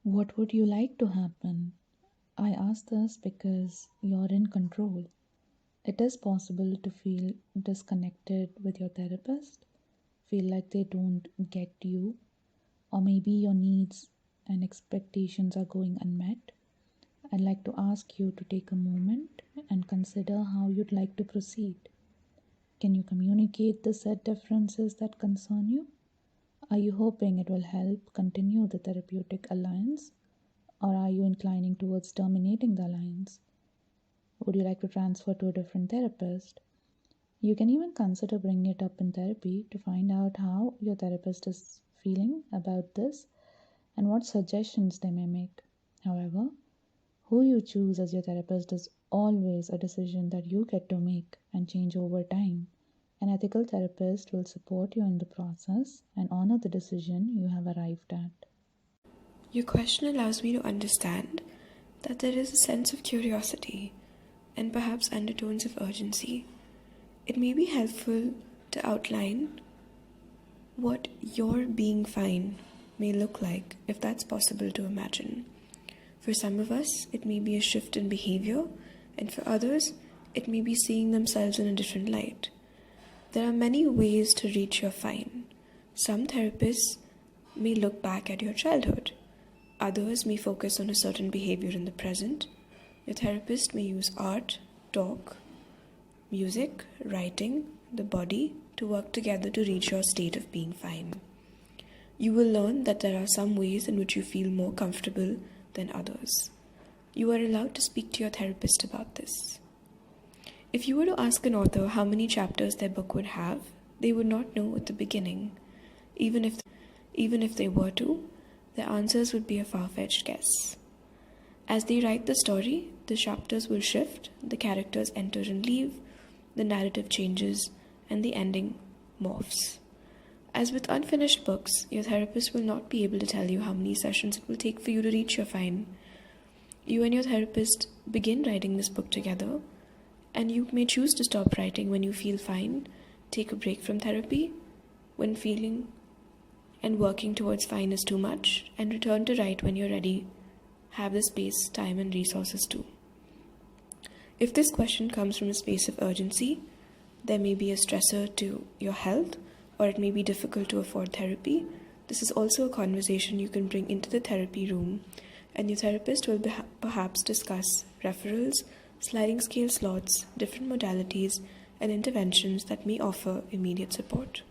What would you like to happen? I ask this because you're in control. It is possible to feel disconnected with your therapist, feel like they don't get you, or maybe your needs and expectations are going unmet. I'd like to ask you to take a moment and consider how you'd like to proceed. Can you communicate the set differences that concern you? Are you hoping it will help continue the therapeutic alliance, or are you inclining towards terminating the alliance? Would you like to transfer to a different therapist? You can even consider bringing it up in therapy to find out how your therapist is feeling about this and what suggestions they may make. However, who you choose as your therapist is always a decision that you get to make and change over time. An ethical therapist will support you in the process and honor the decision you have arrived at. Your question allows me to understand that there is a sense of curiosity and perhaps undertones of urgency. It may be helpful to outline what your being fine may look like, if that's possible to imagine. For some of us, it may be a shift in behavior, and for others, it may be seeing themselves in a different light. There are many ways to reach your fine. Some therapists may look back at your childhood. Others may focus on a certain behavior in the present. Your therapist may use art, talk, music, writing, the body to work together to reach your state of being fine. You will learn that there are some ways in which you feel more comfortable than others. You are allowed to speak to your therapist about this. If you were to ask an author how many chapters their book would have, they would not know at the beginning. Even if they were to, their answers would be a far-fetched guess. As they write the story, the chapters will shift, the characters enter and leave, the narrative changes, and the ending morphs. As with unfinished books, your therapist will not be able to tell you how many sessions it will take for you to reach your fine. You and your therapist begin writing this book together, and you may choose to stop writing when you feel fine, take a break from therapy when feeling and working towards fine is too much, and return to write when you're ready, have the space, time, and resources to. If this question comes from a space of urgency, there may be a stressor to your health, or it may be difficult to afford therapy. This is also a conversation you can bring into the therapy room, and your therapist will perhaps discuss referrals, sliding scale slots, different modalities, and interventions that may offer immediate support.